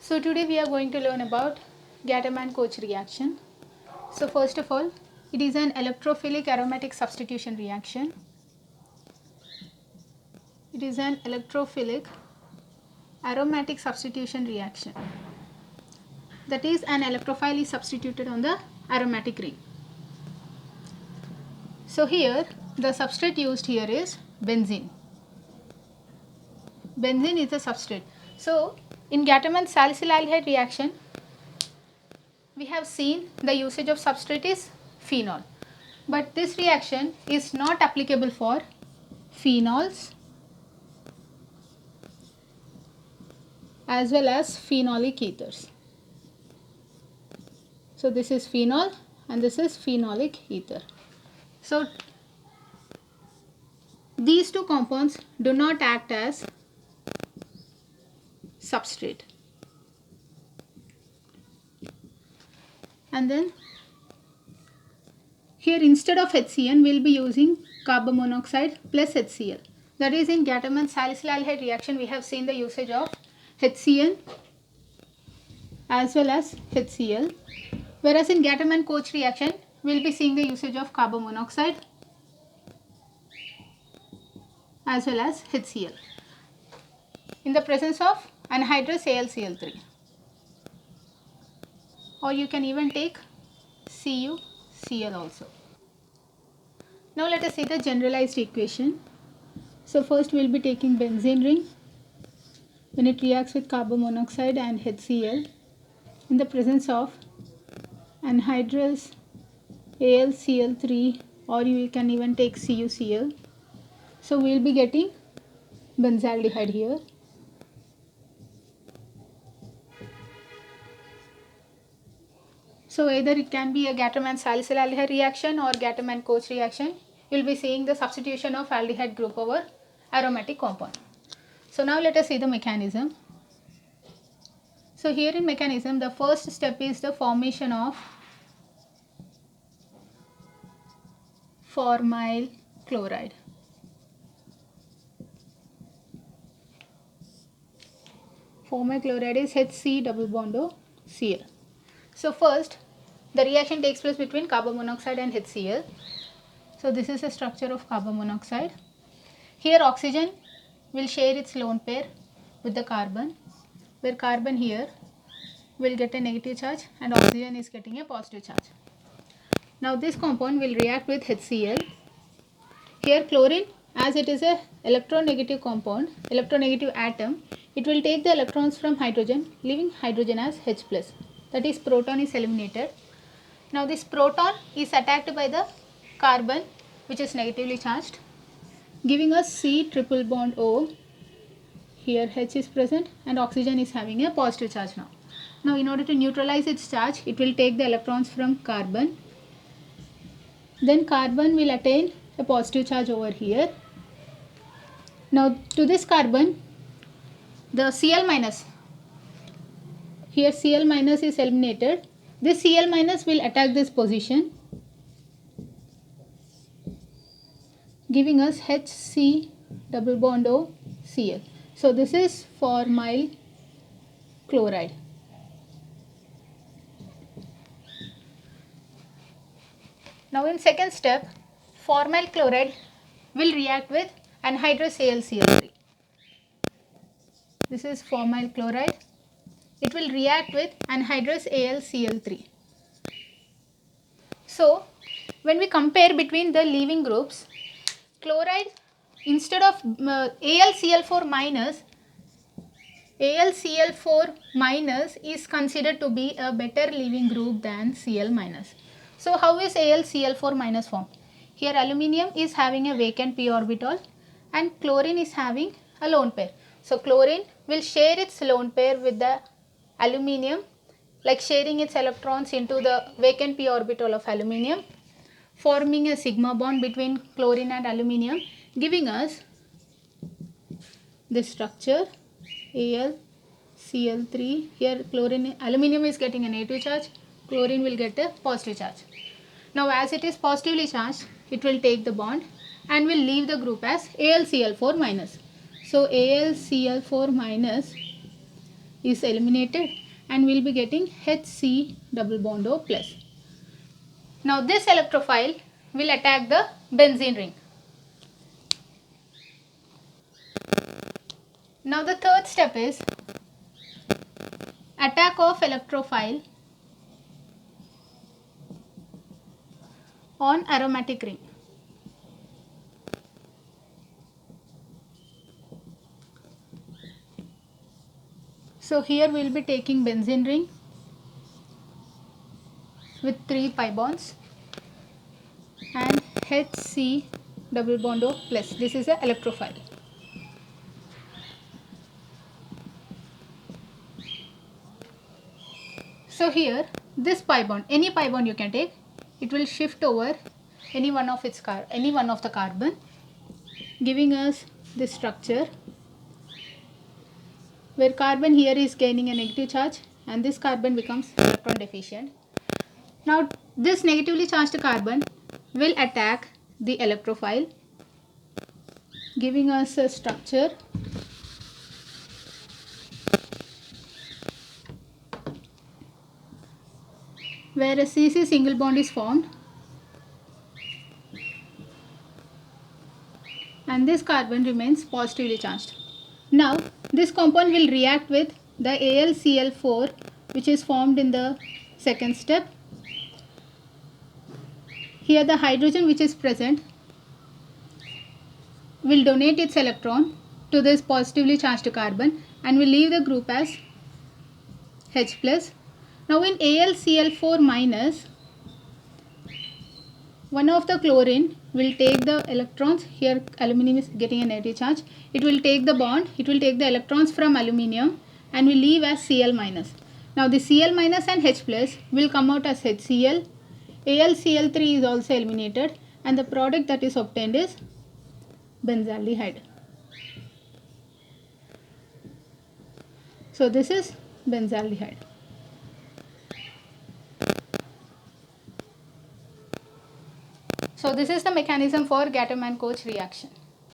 So today we are going to learn about Gattermann-Koch reaction. So first of all, it is an electrophilic aromatic substitution reaction. It is an electrophilic aromatic substitution reaction. That is, an electrophile is substituted on the aromatic ring. So here the substrate used here is benzene. Benzene is the substrate. So in Gattermann salicylaldehyde reaction, we have seen the usage of substrate is phenol. But this reaction is not applicable for phenols as well as phenolic ethers. So this is phenol and this is phenolic ether. So these two compounds do not act as substrate. And then here instead of HCN we will be using carbon monoxide plus HCl. That is, in Gattermann salicylaldehyde reaction we have seen the usage of HCN as well as HCl, whereas in Gattermann-Koch reaction we will be seeing the usage of carbon monoxide as well as HCl in the presence of anhydrous AlCl3, or you can even take CuCl also. Now let us see the generalized equation. So first we will be taking benzene ring. When it reacts with carbon monoxide and HCl in the presence of anhydrous AlCl3, or you can even take CuCl. So we will be getting benzaldehyde here. So either it can be a Gattermann salicylaldehyde reaction or Gattermann-Koch reaction. You will be seeing the substitution of aldehyde group over aromatic compound. So now let us see the mechanism. So here in mechanism, the first step is the formation of formyl chloride. Formyl chloride is HC double bond O Cl. So first the reaction takes place between carbon monoxide and HCl. So this is the structure of carbon monoxide. Here oxygen will share its lone pair with the carbon, where carbon here will get a negative charge and oxygen is getting a positive charge. Now this compound will react with HCl. Here chlorine, as it is a electronegative compound, electronegative atom, it will take the electrons from hydrogen, leaving hydrogen as H+. That is, proton is eliminated. Now this proton is attacked by the carbon, which is negatively charged, giving us C triple bond O. Here H is present and oxygen is having a positive charge now. Now in order to neutralize its charge, it will take the electrons from carbon. Then carbon will attain a positive charge over here. Now to this carbon, the Cl minus, here Cl minus is eliminated. This Cl minus will attack this position, giving us HC double bond O Cl. So this is formyl chloride. Now in second step, formyl chloride will react with anhydrous AlCl3. This is formyl chloride. It will react with anhydrous AlCl3. So when we compare between the leaving groups, chloride, instead of AlCl4 minus is considered to be a better leaving group than Cl minus. So how is AlCl4 minus formed? Here aluminium is having a vacant p orbital and chlorine is having a lone pair. So chlorine will share its lone pair with the aluminium, like sharing its electrons into the vacant p orbital of aluminium, forming a sigma bond between chlorine and aluminium, giving us this structure AlCl3. Here chlorine, aluminium is getting a negative charge, chlorine will get a positive charge. Now as it is positively charged, it will take the bond and will leave the group as AlCl4 minus. So AlCl4 minus is eliminated and we'll be getting HC double bond O plus. Now this electrophile will attack the benzene ring. Now the third step is attack of electrophile on aromatic ring. So here we will be taking benzene ring with 3 pi bonds and HC double bond O plus. This is a electrophile. So here this pi bond, any pi bond you can take, it will shift over any one of the carbon, giving us this structure where carbon here is gaining a negative charge and this carbon becomes electron deficient. Now this negatively charged carbon will attack the electrophile, giving us a structure where a CC single bond is formed and this carbon remains positively charged. Now this compound will react with the AlCl4 which is formed in the second step. Here the hydrogen which is present will donate its electron to this positively charged carbon and will leave the group as H plus. Now in AlCl4 minus, one of the chlorine will take the electrons. Here aluminum is getting a negative charge. It will take the bond, it will take the electrons from aluminum and will leave as Cl minus. Now the Cl minus and H plus will come out as HCl. AlCl3 is also eliminated and the product that is obtained is benzaldehyde. So this is benzaldehyde. So this is the mechanism for Gattermann-Koch reaction.